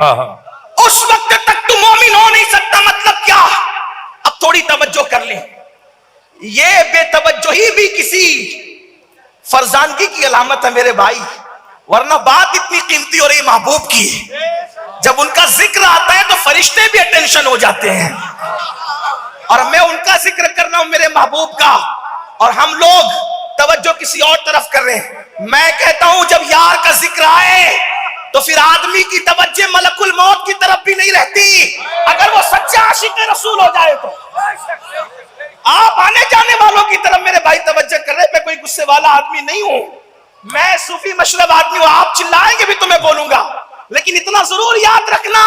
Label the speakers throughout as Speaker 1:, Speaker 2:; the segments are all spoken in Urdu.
Speaker 1: اس وقت تک تو مومن ہو نہیں سکتا. مطلب کیا؟ اب تھوڑی توجہ کر لیں. یہ بے توجہی بھی کسی فرزانگی کی علامت ہے میرے بھائی، ورنہ بات اتنی قیمتی ہو رہی محبوب کی. جب ان کا ذکر آتا ہے تو فرشتے بھی اٹینشن ہو جاتے ہیں، اور میں ان کا ذکر کر رہا ہوں میرے محبوب کا، اور ہم لوگ توجہ کسی اور طرف کر رہے ہیں. میں کہتا ہوں جب یار کا ذکر آئے تو پھر آدمی کی توجہ ملک الموت کی طرف بھی نہیں رہتی، اگر وہ سچا عاشق رسول ہو جائے تو. آپ آنے جانے والوں کی طرف میرے بھائی توجہ کر رہے. میں کوئی غصے والا آدمی نہیں ہوں، میں صوفی مشرب آدمی ہوں. آپ چلائیں گے بھی تو میں بولوں گا، لیکن اتنا ضرور یاد رکھنا،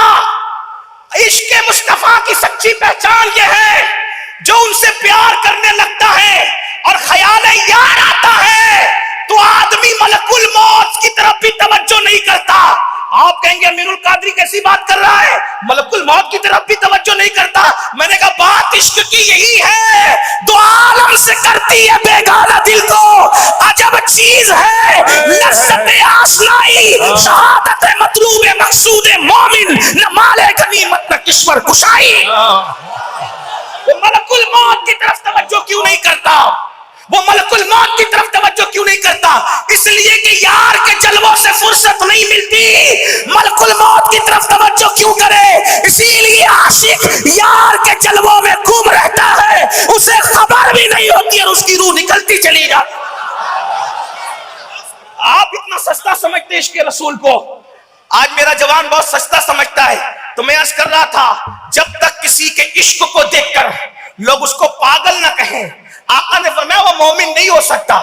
Speaker 1: عشق مصطفیٰ کی سچی پہچان یہ ہے جو ان سے پیار کرنے لگتا ہے اور خیال یار آتا ہے تو آدمی ملک الموت کی طرف بھی توجہ نہیں کرتا. آپ کہیں گے امیر القادری کیسی بات کر رہا ہے، ملک الموت کی طرف بھی توجہ نہیں کرتا. میں نے کہا بات عشق کی یہی ہے، دو عالم سے کرتی ہے بیگانہ دل کو عجب چیز ہے لذت آشنائی، شہادت مطلوب مقصود مومن، نہ مال غنیمت نہ کشور کشائی. وہ ملک الموت کی طرف توجہ کیوں نہیں کرتا؟ وہ ملک الموت کی طرف توجہ کیوں نہیں کرتا؟ اس لیے کہ یار کے جلووں سے فرصت نہیں ملتی. ملک الموت کی طرف توجہ کیوں کرے؟ اسی لیے عاشق یار کے جلووں میں گم رہتا ہے، اسے خبر بھی نہیں ہوتی اور اس کی روح نکلتی چلی جاتی. آپ اتنا سستا سمجھتے عشق رسول کو. آج میرا جوان بہت سستا سمجھتا ہے. تو میں عرض کر رہا تھا جب تک کسی کے عشق کو دیکھ کر لوگ اس کو پاگل نہ کہیں، آقا نے فرمایا وہ مومن نہیں ہو سکتا.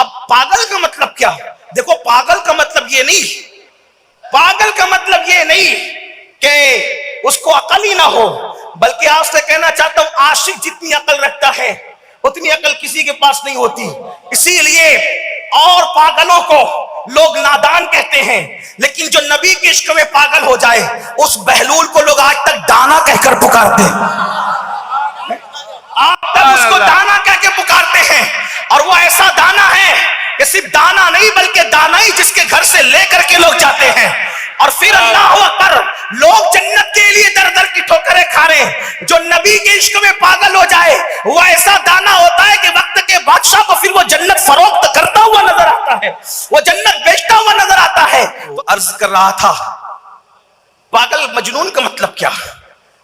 Speaker 1: اب پاگل کا مطلب کیا؟ دیکھو پاگل کا مطلب یہ نہیں، پاگل کا مطلب یہ نہیں کہ اس کو عقل ہی نہ ہو، بلکہ آپ سے کہنا چاہتا ہوں عاشق جتنی عقل رکھتا ہے اتنی عقل کسی کے پاس نہیں ہوتی. اسی لیے اور پاگلوں کو لوگ نادان کہتے ہیں، لیکن جو نبی کے عشق میں پاگل ہو جائے اس بہلول کو لوگ آج تک دانا کہہ کر پکارتے ہیں، آج تک اس کو دانا کہہ کے پکارتے ہیں. اور وہ ایسا دانا ہے کہ صرف دانا نہیں بلکہ دانائی جس کے گھر سے لے کر کے لوگ جاتے ہیں. اور پھر اللہ اکبر لوگ جنت کے لیے در در کی ٹھوکریں کھا رہے ہیں. جو نبی کے عشق میں پاگل ہو جائے وہ ایسا دانا ہوتا ہے کہ وقت کے بادشاہ کو پھر وہ جنت فروخت کرتا ہوا نظر آتا ہے، وہ جنت بیچتا ہوا نظر آتا ہے. تو عرض کر رہا تھا پاگل مجنون کا مطلب کیا؟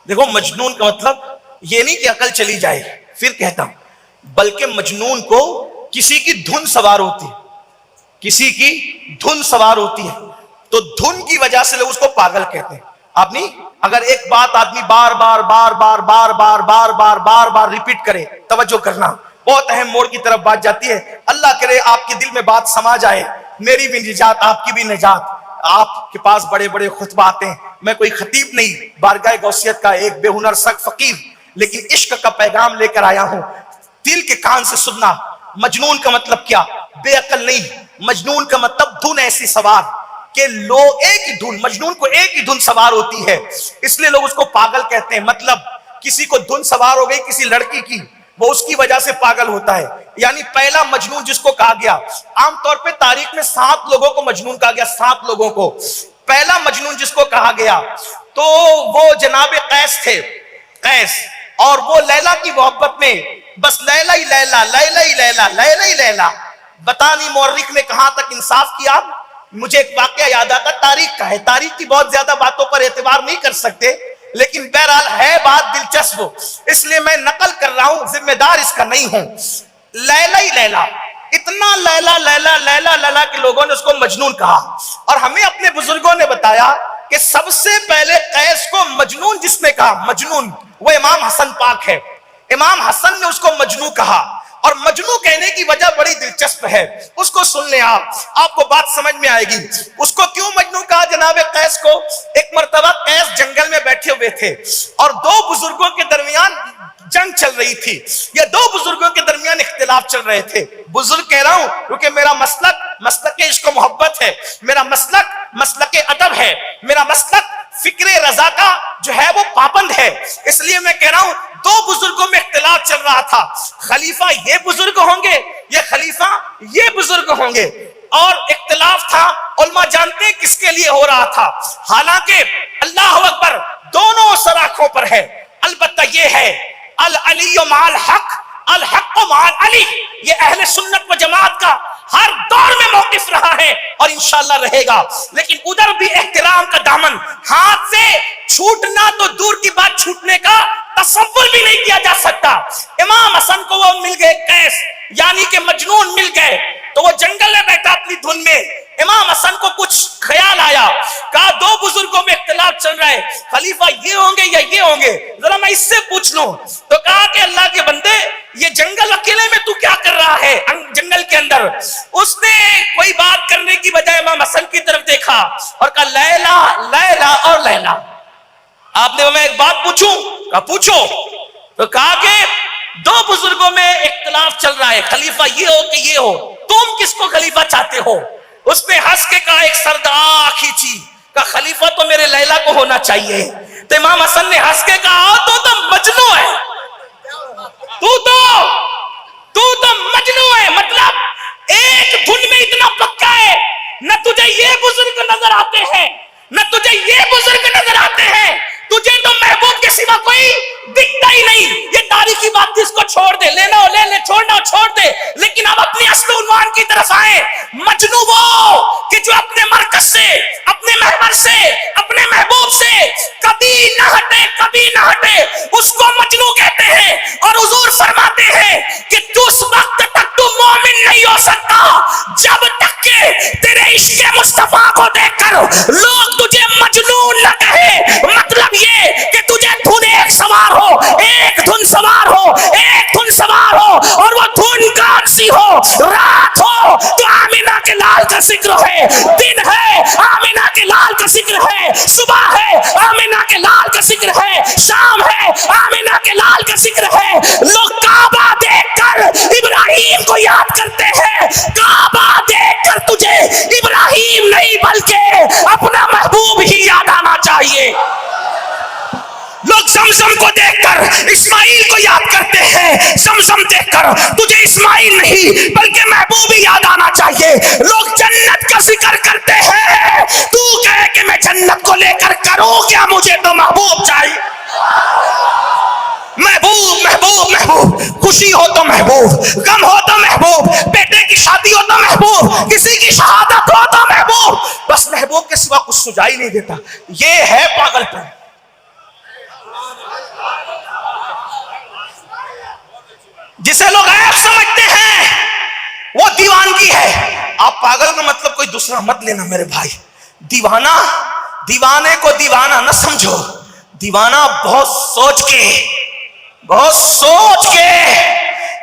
Speaker 1: دیکھو مجنون کا مطلب یہ نہیں کہ عقل چلی جائے، پھر کہتا ہوں، بلکہ مجنون کو کسی کی دھن سوار ہوتی ہے، کسی کی دھن سوار ہوتی ہے تو دھن کی وجہ سے لوگ اس کو پاگل کہتے ہیں. آپ نہیں، اگر ایک بات آدمی بار بار بار بار بار بار بار بار بار بار ریپیٹ کرے، توجہ کرنا بہت اہم موڑ کی طرف بات جاتی ہے. اللہ کرے آپ کے دل میں بات سما جائے، میری بھی نجات آپ کی بھی نجات. آپ کے پاس بڑے بڑے خطبات ہیں، میں کوئی خطیب نہیں، بارگاہ غوثیت کا ایک بے ہنر سخت فقیر، لیکن عشق کا پیغام لے کر آیا ہوں. دل کے کان سے سننا. مجنون کا مطلب کیا؟ بے عقل نہیں. مجنون کا مطلب دھن ایسی سوار کہ لوگ ایک ہی دھن، مجنون کو ایک ہی دھن سوار ہوتی ہے، اس لیے لوگ اس کو پاگل کہتے ہیں. مطلب کسی کو دھن سوار ہو گئی کسی لڑکی کی، وہ اس کی وجہ سے پاگل ہوتا ہے. یعنی پہلا مجنون جس کو کہا گیا، عام طور پہ تاریخ میں 7 لوگوں کو مجنون کہا گیا، 7 لوگوں کو. پہلا مجنون جس کو کہا گیا تو وہ جناب قیس تھے، قیس. اور وہ لیلا کی محبت میں بس لیلا ہی لیلا، لیلا ہی لیلا، لیلا ہی لیلا. بتا نہیں مورخ نے کہاں تک انصاف کیا. مجھے ایک واقعہ یاد آتا، تاریخ کا ہے، تاریخ کی بہت زیادہ باتوں پر اعتبار نہیں کر سکتے، لیکن بہرحال ہے بات دلچسپ، اس لیے میں نقل کر رہا ہوں، ذمہ دار اس کا نہیں ہوں. لیلا ہی لیلا، اتنا لیلا لیلا لیلا لیلا کہ لوگوں نے اس کو مجنون کہا. اور ہمیں اپنے بزرگوں نے بتایا کہ سب سے پہلے قیس کو مجنون جس نے کہا، مجنون، وہ امام حسن پاک ہے. امام حسن نے اس کو مجنون کہا، اور مجنون کہنے کی وجہ بڑی دلچسپ ہے، اس کو سن لیں آپ کو بات سمجھ میں آئے گی. اس کو کیوں مجنون کہا جناب قیس کو؟ ایک مرتبہ قیس جنگل میں بیٹھے ہوئے تھے اور 2 بزرگوں کے درمیان جنگ چل رہی تھی. یہ 2 بزرگوں کے درمیان اختلاف چل رہے تھے. بزرگ کہہ رہا ہوں کیونکہ میرا مسلک عشق و محبت ہے، میرا مسلک ادب ہے، میرا مسلک فکر رضا کا جو ہے وہ پابند ہے، اس لیے میں کہہ رہا ہوں 2 بزرگوں میں اختلاف چل رہا تھا. خلیفہ یہ بزرگ ہوں گے، یہ خلیفہ یہ بزرگ ہوں گے. اور اختلاف تھا، علماء جانتے ہیں کس کے لیے ہو رہا تھا، حالانکہ اللہ اکبر دونوں سراخوں پر ہے، البتہ یہ ہے العلی مع الحق، الحق مع العلی، یہ اہل سنت و جماعت کا ہر دور میں موقف رہا ہے اور انشاءاللہ رہے گا. لیکن ادھر بھی احترام کا دامن ہاتھ سے چھوٹنا تو دور کی بات، چھوٹنے کا تصور بھی نہیں کیا جا سکتا. امام حسن کو وہ مل گئے قیس یعنی کہ مجنون مل گئے، تو وہ جنگل میں بیٹھا اپنی دھن میں. امام حسن کو کچھ خیال آیا، کہا دو بزرگوں میں اختلاف چل رہا ہے، خلیفہ یہ ہوں گے یا یہ ہوں گے، ذرا میں اس سے پوچھ لوں. تو کہا کہ اللہ کے بندے یہ جنگل اکیلے میں تو کیا کر رہا ہے جنگل کے اندر. اس نے کوئی بات کرنے کی بجائے امام حسن کی طرف دیکھا اور کہا لیلا لیلا اور لیلا. آپ نے میں ایک بات پوچھوں؟ کہا پوچھو. تو کہا کہ دو بزرگوں میں اختلاف چل رہا ہے، خلیفہ یہ ہو کہ یہ ہو، تم کس کو خلیفہ چاہتے ہو؟ اس نے ہنس کے کہا، ایک سردار کھینچی، کہا خلیفہ تو میرے لیلا کو ہونا چاہیے. تو امام حسن نے ہنس کے کہا تو مجنو ہے، تو مجنو ہے. مطلب ایک دھن میں اتنا پکا ہے، نہ تجھے یہ بزرگ نظر آتے ہیں نہ تجھے یہ بزرگ نظر آتے ہیں، تجھے تو محبوب کے سوا کوئی دکھتا ہی نہیں. یہ تاریخی بات اس کو چھوڑ دے، لینا ہو لے لے، چھوڑنا ہو چھوڑ دے. لیکن اب اپنی اصل عنوان کی طرف آئے. مجنو وہ کہ جو اپنے مرکز سے، اپنے محور سے، اپنے محبوب سے کبھی نہ ہٹے، کبھی نہ ہٹے، اس کو مجنو کہتے ہیں. اور حضور فرماتے ہیں کہ اس وقت تک تو مومن نہیں ہو سکتا جب تک کہ تیرے عشق مصطفیٰ کو دیکھ کر لوگ تجھے مجنون نہ کہے. مطلب یہ کہ تجھے دھن ایک سوار ہو، ایک دھن سوار ہو، ایک دھن سوار ہو، اور وہ دھن کون سی ہو؟ رات ہو تو آمینہ کے لال کا ذکر ہے، دن ہے آمینہ کے لال کا ذکر ہے، صبح ہے آمینہ کے لال کا ذکر ہے، شام ہے آمینہ کے لال کا ذکر ہے. لوگ کعبہ دیکھ کر ابراہیم کو یاد کرتے ہیں، کعبہ دیکھ کر تجھے ابراہیم نہیں بلکہ اپنا محبوب ہی یاد آنا چاہیے. لوگ زمزم کو دیکھ کر اسماعیل کو یاد کرتے ہیں، زمزم دیکھ کر تجھے اسماعیل نہیں بلکہ محبوب ہی یاد آنا چاہیے. لوگ جنت کا ذکر کرتے ہیں، تو کہے کہ میں جنت کو لے کر کروں کیا، مجھے تو محبوب چاہیے. محبوب محبوب محبوب، خوشی ہو تو محبوب، غم ہو تو محبوب، بیٹے کی شادی ہو تو محبوب، کسی کی شہادت ہو تو محبوب. بس محبوب کے سوا کچھ سجائی نہیں دیتا. یہ ہے پاگل پن. جسے لوگ عیب سمجھتے ہیں وہ دیوانگی ہے. آپ پاگل کا مطلب کوئی دوسرا مت لینا میرے بھائی. دیوانہ، دیوانے کو دیوانہ نہ سمجھو. دیوانہ بہت سوچ کے، بہت سوچ کے،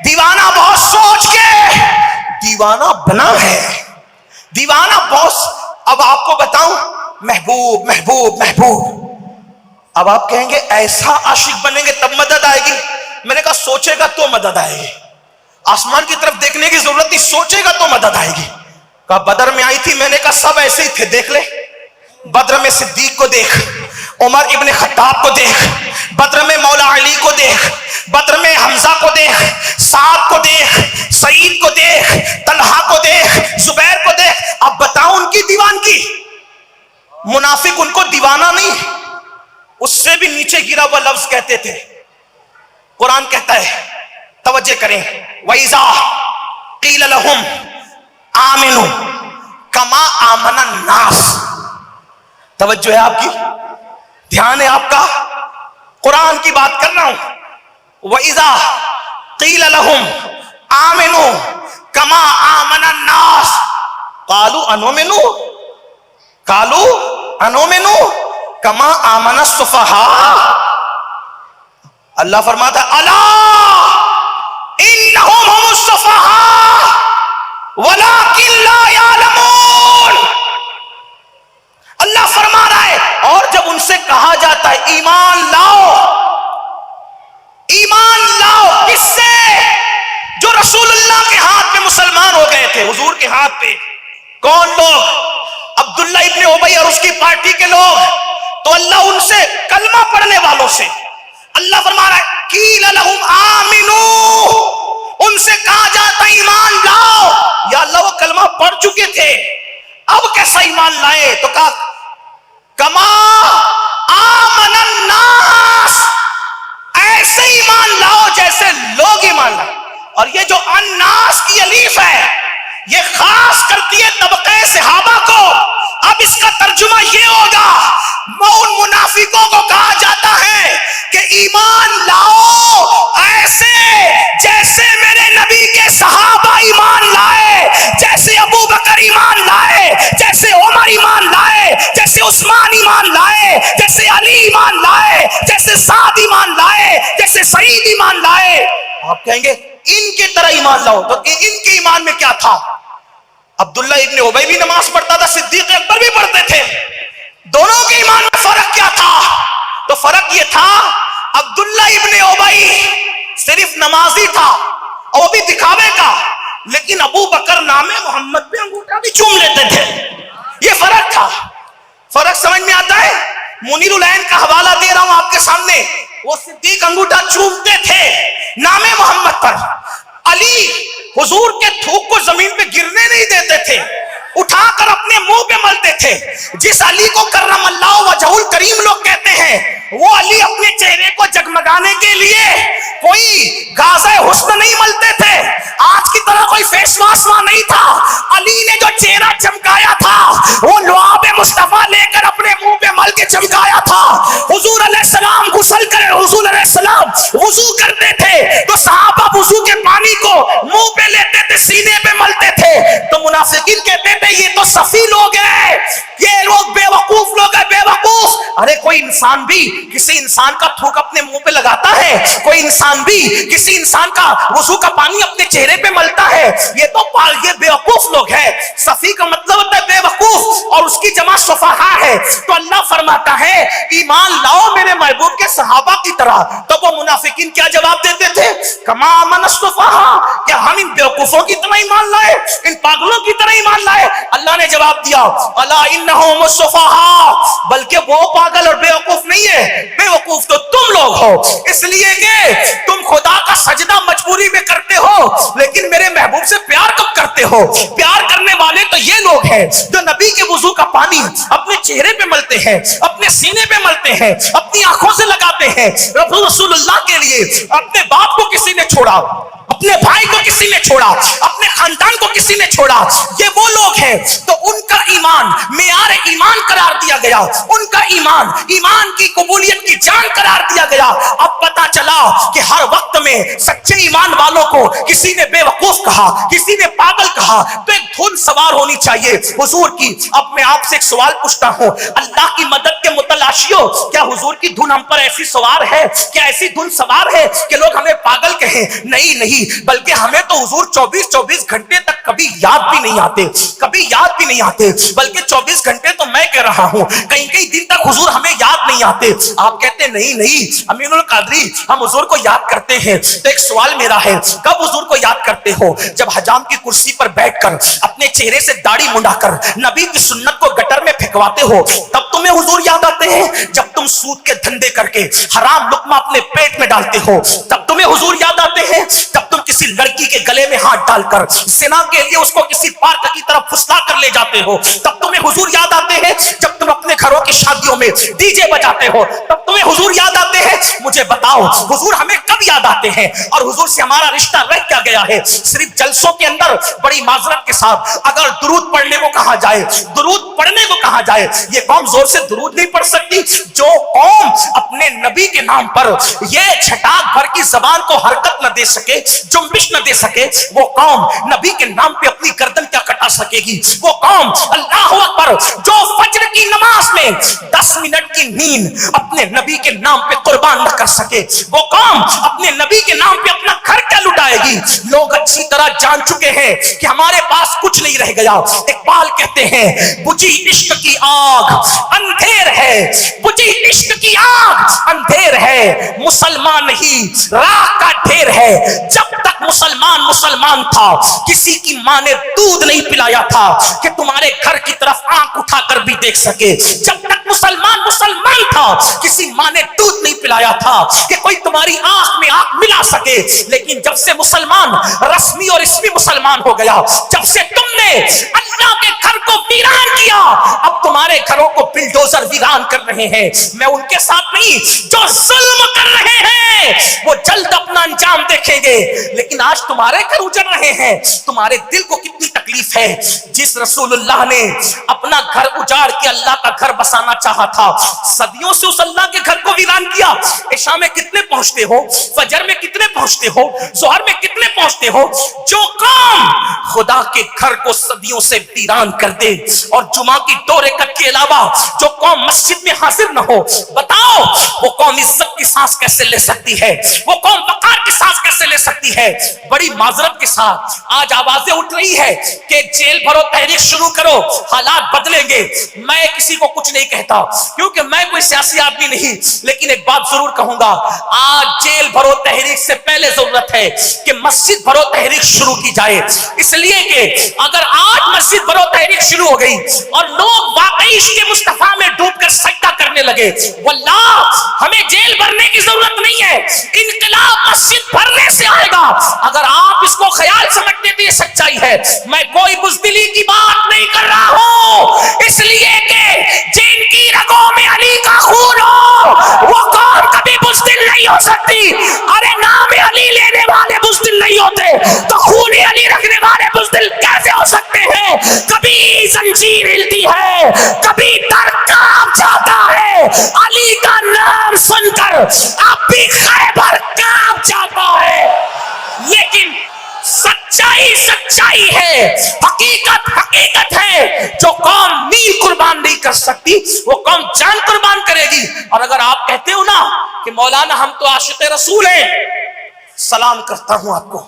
Speaker 1: دیوانہ بہت سوچ کے دیوانہ بنا ہے. دیوانہ بہت. اب آپ کو بتاؤں، محبوب محبوب محبوب، اب آپ کہیں گے ایسا عاشق بنیں گے تب مدد آئے گی. میں نے کہا سوچے گا تو مدد آئے گی. آسمان کی طرف دیکھنے کی ضرورت نہیں، سوچے گا تو مدد آئے گی. کہا بدر میں آئی تھی، میں نے کہا سب ایسے ہی تھے، دیکھ لے. بدر میں صدیق کو دیکھ، عمر ابن خطاب کو دیکھ، بدر میں مولا علی کو دیکھ، بدر میں حمزہ کو دیکھ، سعد کو دیکھ، سعید کو دیکھ، طلحہ کو دیکھ، زبیر کو دیکھ. اب بتاؤ ان کی دیوانگی. منافق ان کو دیوانہ نہیں، اس سے بھی نیچے گرا ہوا لفظ کہتے تھے. قرآن کہتا ہے، توجہ کریں، وَإِذَا قِيلَ لَهُمْ آمِنُوا كَمَا آمَنَ النَّاسِ. توجہ ہے آپ کی، دھیان ہے آپ کا، قرآن کی بات کر رہا ہوں. وَإِذَا قِيلَ لَهُمْ آمِنُوا كَمَا آمَنَ النَّاسِ قَالُوا أَنُؤْمِنُوا كَمَا آمَنَ السُّفَهَاءُ. اللہ فرماتا ہے الا انہم هم السفہاء ولکن لا یعلمون. اللہ فرما رہا ہے، اور جب ان سے کہا جاتا ہے ایمان لاؤ، ایمان لاؤ، کس سے؟ جو رسول اللہ کے ہاتھ میں مسلمان ہو گئے تھے، حضور کے ہاتھ پہ. کون لوگ؟ عبداللہ ابن ابی اور اس کی پارٹی کے لوگ. تو اللہ ان سے، کلمہ پڑھنے والوں سے، اللہ فرما رہا ہے قیل لہم آمنو، ان سے کہا جاتا ایمان لاؤ. یا اللہ وہ کلمہ پڑھ چکے تھے تھے, اب کیسا ایمان لائے؟ تو کہا کما آمن الناس, ایسے ایمان لاؤ جیسے لوگ ایمان لائے. اور یہ جو الناس کی الیف ہے یہ خاص کرتی ہے طبقہ صحابہ کو. اب اس کا ترجمہ یہ ہوگا, ان منافقوں کو کہا جاتا ہے کہ ایمان لاؤ ایسے جیسے میرے نبی کے صحابہ ایمان لائے, جیسے ابو بکر ایمان لائے, جیسے عمر ایمان لائے, جیسے عثمان ایمان لائے, جیسے علی ایمان لائے, جیسے سعد ایمان لائے, جیسے سعید ایمان لائے. آپ کہیں گے ان کی طرح ایمان لاؤ, تو ان کے ایمان میں کیا تھا؟ عبداللہ ابن ابی بھی نماز پڑھتا تھا, صدیق اکبر بھی پڑھتے تھے, دونوں کے ایمان میں فرق کیا تھا؟ تو فرق یہ تھا عبداللہ ابن ابی صرف نمازی تھا اور وہ بھی دکھاوے کا, لیکن ابو بکر نام محمد پہ انگوٹھا بھی چوم لیتے تھے. یہ فرق تھا. فرق سمجھ میں آتا ہے؟ منیر العین کا حوالہ دے رہا ہوں آپ کے سامنے, وہ صدیق انگوٹھا چومتے تھے نام محمد پر. علی حضور کے تھوک کو زمین پہ گرنے نہیں دیتے تھے, اٹھا کر اپنے منہ پہ ملتے تھے. جس علی کو کرم اللہ وجہ الکریم لوگ کہتے ہیں, وہ علی اپنے چہرے کو جگمگانے کے لیے کوئی غازہ حسن نہیں ملتے تھے, آج کی طرح کوئی فیس واش نہیں تھا. علی نے جو چہرہ چمکایا تھا وہ لعاب مصطفیٰ لے کر اپنے منہ پہ مل کے چمکایا تھا. حضور علیہ السلام غسل کرے, حضور علیہ السلام وضو کرتے تھے تو صحابہ وضو کے پانی کو منہ پہ لیتے تھے, سینے پہ ملتے تھے. تو منافقین کہتے تھے یہ تو صفی لوگ ہیں, یہ لوگ بے وقوف لوگ ہیں, بے وقوف. ارے کوئی انسان بھی کسی انسان کا تھوک اپنے منہ پہ لگاتا ہے, کوئی انسان بھی کسی انسان کا وضو کا پانی اپنے چہرے پہ ملتا ہے, یہ بے وقوف لوگ ہیں. صفی کا مطلب ہوتا ہے بے وقوف, اور اس کی جمع صفحہ ہے. تو اللہ فرماتا ہے ایمان لاؤ میرے محبوب کے صحابہ کی طرح. تو وہ منافقین کیا جواب دیتے تھے؟ کما آمن الصفحاء, کیا ہم ان بے وقوفوں کی طرح ایمان لائے, ان پاگلوں کی طرح ایمان لائے؟ اللہ نے جواب دیا الا انہم الصفحاء, بلکہ وہ پاگل اور بے وقوف نہیں ہے, بے وقوف تو تم لوگ ہو, اس لیے کہ تم خدا کا سجدہ مجبوری میں کرتے ہو, لیکن میرے محبوب سے پیار کب کرتے ہو؟ پیار کرنے والے تو یہ لوگ ہیں جو نبی کے وضو کا پانی اپنے چہرے پہ ملتے ہیں, اپنے سینے پہ ملتے ہیں, اپنی آنکھوں سے لگاتے ہیں. رسول اللہ کے لیے اپنے باپ کو کسی نے چھوڑا, اپنے بھائی کو کسی نے چھوڑا, اپنے خاندان کو کسی نے چھوڑا, یہ وہ لوگ ہیں. تو ان کا ایمان معیار ایمان قرار دیا گیا, ان کا ایمان ایمان کی قبولیت کی جان قرار دیا گیا. اب پتا چلا کہ ہر وقت میں سچے ایمان والوں کو کسی نے بے وقوف کہا, کسی نے پاگل کہا, تو ایک دھن سوار ہونی چاہیے حضور کی. اب میں آپ سے ایک سوال پوچھتا ہوں, اللہ کی مدد کے متلاشیوں, کیا حضور کی دھن ہم پر ایسی سوار ہے, کیا ایسی دھن سوار ہے کہ لوگ ہمیں پاگل کہیں؟ نہیں نہیں, بلکہ ہمیں تو حضور 24 گھنٹے تک کبھی یاد بھی نہیں آتے, کبھی یاد بھی نہیں آتے, بلکہ 24 گھنٹے تو میں کہہ رہا ہوں کئی دن تک حضور ہمیں یاد نہیں آتے. آپ کہتے نہیں نہیں امین القادری ہم حضور کو یاد کرتے ہیں. تو ایک سوال میرا ہے, کب حضور کو یاد کرتے ہو؟ جب حجام کی کرسی پر بیٹھ کر اپنے چہرے سے داڑھی منڈا کر نبی کی سنت کو گٹر میں پھینکواتے ہو, تب تمہیں حضور یاد آتے ہیں. جب تم سود کے دھندے کر کے حرام لقمہ اپنے پیٹ میں ڈالتے ہو, تب تمہیں حضور یاد آتے ہیں. جب تم کسی لڑکی کے گلے میں ہاتھ ڈال کر زنا کے لیے اس کو کسی پارک کی طرف پھسلا کر لے جاتے ہو, تب تمہیں حضور یاد آتے ہیں. جب تم اپنے گھروں کی شادیوں میں ڈی جے بجاتے ہو, تب تمہیں حضور یاد آتے ہیں. مجھے بتاؤ حضور ہمیں کب یاد آتے ہیں, اور حضور سے ہمارا رشتہ رہ کیا گیا ہے؟ صرف جلسوں کے اندر بڑی معذرت کے ساتھ اگر درود پڑھنے کو کہا جائے, درود پڑھنے کو کہا جائے, یہ قوم زور سے درود نہیں پڑھ سکتی. جو قوم اپنے نبی کے نام پر یہ چھٹاک بھر کی زبان کو حرکت نہ دے سکے, جنبش نہ دے سکے, وہ قوم نبی کے نام پہ اپنی گردن کیا کٹا سکے گی؟ وہ قوم اللہ اکبر جو فجر کی نماز میں 10 منٹ کی نیند اپنے نبی کے نام پہ قربان نہ کر سکے, وہ قوم اپنے نبی کے نام پہ اپنا گھر کیا لٹائے گی؟ لوگ اچھی طرح جان چکے ہیں کہ ہمارے پاس کچھ نہیں رہ گیا. اقبال کہتے ہیں بجھی عشق کی آگ اندھیر ہے, بجھی عشق کی آگ اندھیر ہے, مسلمان نہیں راہ کا ڈھیر ہے. جب تک مسلمان تھا کسی کی ماں نے دودھ نہیں پلایا تھا کہ تمہارے گھر کی طرف آنکھ اٹھا کر بھی دیکھ سکے. جب تک مسلمان مسلمان تھا، کسی ماں نے دودھ نہیں پلایا تھا کہ کوئی تمہاری آنکھ میں آنکھ ملا سکے. لیکن جب سے مسلمان رسمی اور اسمی مسلمان ہو گیا، جب سے تم نے اللہ کے گھر کو ویران کیا، اب تمہارے گھروں کو بلڈوزر ویران کر رہے ہیں. میں ان کے ساتھ نہیں، جو ظلم کر رہے ہیں وہ جلد اپنا انجام دیکھیں گے. لیکن آج تمہارے گھر اجڑ رہے ہیں، تمہارے دل کو کتنی تکلیف ہے. جس رسول اللہ نے اپنا گھر اجاڑ کے اللہ کا گھر بسانا چاہا تھا، صدیوں سے اس اللہ کے گھر کو ویران کیا. عشاء میں کتنے پہنچتے ہو، فجر میں کتنے پہنچتے ہو، ظہر میں کتنے پہنچتے ہو. جو قوم خدا کے گھر کو صدیوں سے ویران کر دے اور جمعہ کی دو رکعت کے علاوہ جو قوم مسجد میں حاضر نہ ہو، بتاؤ وہ قوم عزت کی سانس کیسے لے سکتی ہے؟ وہ قوم وقار کی سانس کیسے لے سکتی ہے؟ بڑی معذرت کے ساتھ آج آوازیں اٹھ رہی ہے کہ جیل بھرو تحریک شروع کرو، حالات بدلیں گے. میں کسی کو کچھ نہیں کہتا کیونکہ میں کوئی سیاسی آدمی نہیں، لیکن ایک بات ضرور کہوں گا، آج جیل بھرو تحریک سے پہلے ضرورت ہے کہ مسجد بھرو تحریک شروع کی جائے. اس لیے کہ اگر آج مسجد بھرو تحریک شروع ہو گئی اور لوگ واقعی عشق مصطفیٰ میں ڈوب کر سجدہ کرنے لگے، واللہ ہمیں جیل بھرنے کی ضرورت نہیں ہے، انقلاب مسجد بھرنے سے آئے گا. اگر آپ اس کو خیال سمجھتے تو یہ سچائی ہے. میں کوئی بزدلی کی بات نہیں کر رہا ہوں، اس لیے کہ جن کی رگوں میں علی کا خون ہو وہ قوم کبھی بزدل نہیں ہو سکتی. ارے نام علی لینے والے بزدل نہیں ہوتے تو خون علی رکھنے والے بزدل کیسے ہو سکتے ہیں؟ کبھی زنجیر ہلتی ہے، کبھی در کانپ جاتا ہے. علی کا نام سن کر اب بھی خیبر کانپ جاتا ہے. لیکن سچائی سچائی ہے، حقیقت حقیقت ہے. جو قوم میل قربان نہیں کر سکتی وہ قوم جان قربان کرے گی. اور اگر آپ کہتے ہو نا کہ مولانا ہم تو عاشق رسول ہیں، سلام کرتا ہوں آپ کو.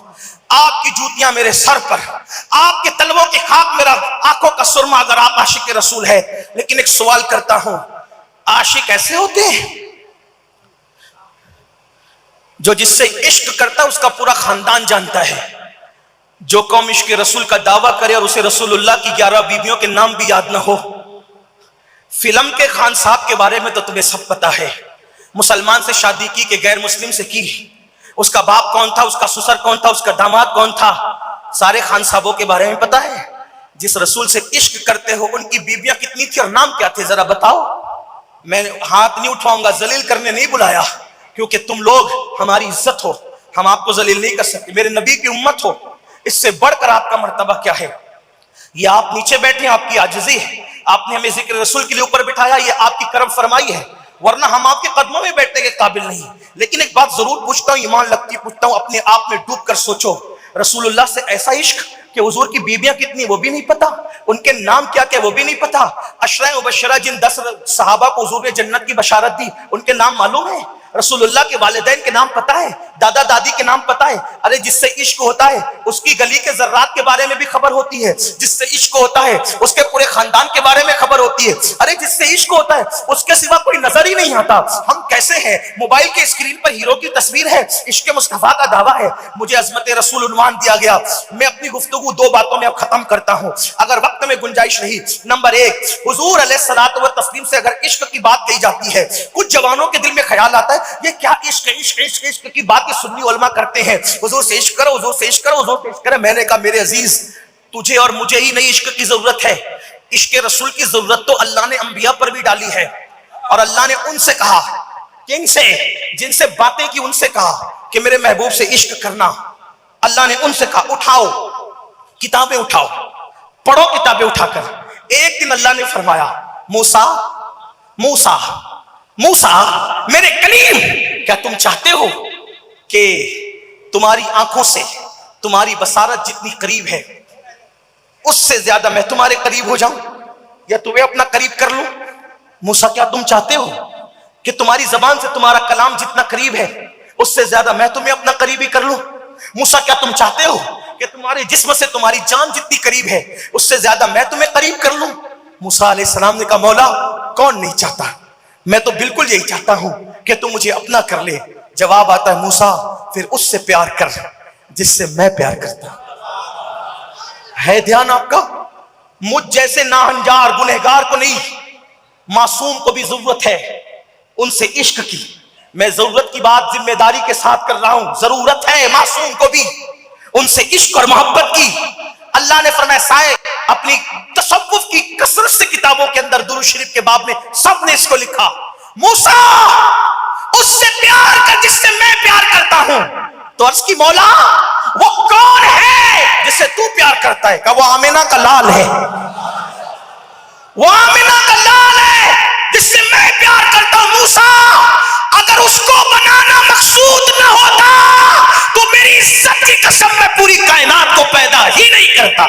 Speaker 1: آپ کی جوتیاں میرے سر پر، آپ کے تلووں کی خاک میرا آنکھوں کا سرما اگر آپ عاشق رسول ہے. لیکن ایک سوال کرتا ہوں، عاشق ایسے ہوتے ہیں جو جس سے عشق کرتا ہے اس کا پورا خاندان جانتا ہے؟ جو قوم عشق رسول کا دعویٰ کرے اور اسے رسول اللہ کی 11 بیویوں کے نام بھی یاد نہ ہو. فلم کے خان صاحب کے بارے میں تو تمہیں سب پتا ہے، مسلمان سے شادی کی کہ غیر مسلم سے کی، اس کا باپ کون تھا، اس کا سسر کون تھا، اس کا داماد کون تھا، سارے خان صاحبوں کے بارے میں پتا ہے. جس رسول سے عشق کرتے ہو ان کی بیویاں کتنی تھی اور نام کیا تھے ذرا بتاؤ. میں ہاتھ نہیں اٹھاؤں گا، ذلیل کرنے نہیں بلایا، کیونکہ تم لوگ ہماری عزت ہو، ہم آپ کو ذلیل نہیں کر سکتے، میرے نبی کی امت ہو. اس سے بڑھ کر آپ کا مرتبہ کیا ہے؟ یہ آپ نیچے بیٹھے، آپ کی عاجزی ہے. آپ نے ہمیں ذکر رسول کے لیے اوپر بٹھایا، یہ آپ کی کرم فرمائی ہے، ورنہ ہم آپ کے قدموں میں بیٹھنے کے قابل نہیں. لیکن ایک بات ضرور پوچھتا ہوں، ایمان لگتی پوچھتا ہوں، اپنے آپ میں ڈوب کر سوچو، رسول اللہ سے ایسا عشق کہ حضور کی بیویاں کتنی وہ بھی نہیں پتا، ان کے نام کیا کہ وہ بھی نہیں پتا. عشرہ مبشرہ جن 10 صحابہ کو حضور نے جنت کی بشارت دی ان کے نام معلوم ہے؟ رسول اللہ کے والدین کے نام پتا ہے، دادا دادی کے نام پتا ہے. ارے جس سے عشق ہوتا ہے اس کی گلی کے ذرات کے بارے میں بھی خبر ہوتی ہے، جس سے عشق ہوتا ہے اس کے پورے خاندان کے بارے میں خبر ہوتی ہے. ارے جس سے عشق ہوتا ہے اس کے سوا کوئی نظر ہی نہیں آتا. ہم کیسے ہیں؟ موبائل کے اسکرین پر ہیرو کی تصویر ہے، عشق مصطفیٰ کا دعویٰ ہے. مجھے عظمت رسول عنوان دیا گیا، میں اپنی گفتگو 2 باتوں میں اب ختم کرتا ہوں اگر وقت میں گنجائش رہی. نمبر 1، حضور علیہ الصلوۃ والتسلیم سے اگر عشق کی بات کہی جاتی ہے، کچھ جوانوں کے دل میں خیال آتا ہے یہ کیا عشق عشق عشق عشق کی باتیں سنی علماء کرتے ہیں، حضور سے عشق کرو، حضور سے عشق کرو، حضور سے عشق کرو. میں نے کہا میرے عزیز، تجھے اور مجھے ہی نہیں عشق کی ضرورت ہے، عشق رسول کی ضرورت تو اللہ نے انبیاء پر بھی ڈالی ہے. اور اللہ نے ان سے کہا، کن سے؟ جن سے باتیں کی ان سے کہا کہ میرے محبوب سے عشق کرنا. اللہ نے ان سے کہا اٹھاؤ کتابیں، اٹھاؤ پڑھو کتابیں اٹھا کر. ایک دن اللہ نے فرمایا موسیٰ موسیٰ موسیٰ میرے کلیم، کیا تم چاہتے ہو کہ تمہاری آنکھوں سے تمہاری بصارت جتنی قریب ہے اس سے زیادہ میں تمہارے قریب ہو جاؤں یا تمہیں اپنا قریب کر لوں؟ موسیٰ کیا تم چاہتے ہو کہ تمہاری زبان سے تمہارا کلام جتنا قریب ہے اس سے زیادہ میں تمہیں اپنا قریبی کر لوں؟ موسیٰ کیا تم چاہتے ہو کہ تمہارے جسم سے تمہاری جان جتنی قریب ہے اس سے زیادہ میں تمہیں قریب کر لوں؟ موسیٰ علیہ السلام نے کہا مولا کون نہیں چاہتا، میں تو بالکل یہی چاہتا ہوں کہ تم مجھے اپنا کر لے. جواب آتا ہے موسیٰ پھر اس سے پیار کر جس سے میں پیار کرتا ہوں. ہے دھیان آپ کا؟ مجھ جیسے ناہنجار گنہگار کو نہیں، معصوم کو بھی ضرورت ہے ان سے عشق کی. میں ضرورت کی بات ذمہ داری کے ساتھ کر رہا ہوں. ضرورت ہے معصوم کو بھی ان سے عشق اور محبت کی. اللہ نے فرمایا سائے اپنی تصوف کی کثرت سے کتابوں کے اندر درود شریف کے باب میں سب نے اس کو لکھا. موسیٰ اس سے پیار کر جس سے میں پیار کرتا ہوں. تو عرض کی مولا وہ کون ہے جسے تو پیار کرتا ہے؟ کہ وہ آمنہ کا لال ہے. وہ آمنہ کا لال ہے جس سے میں پیار کرتا ہوں. موسیٰ اگر اس کو بنانا مقصود نہ ہوتا تو میری عزت کی قسم میں پوری کائنات کو پیدا ہی نہیں کرتا.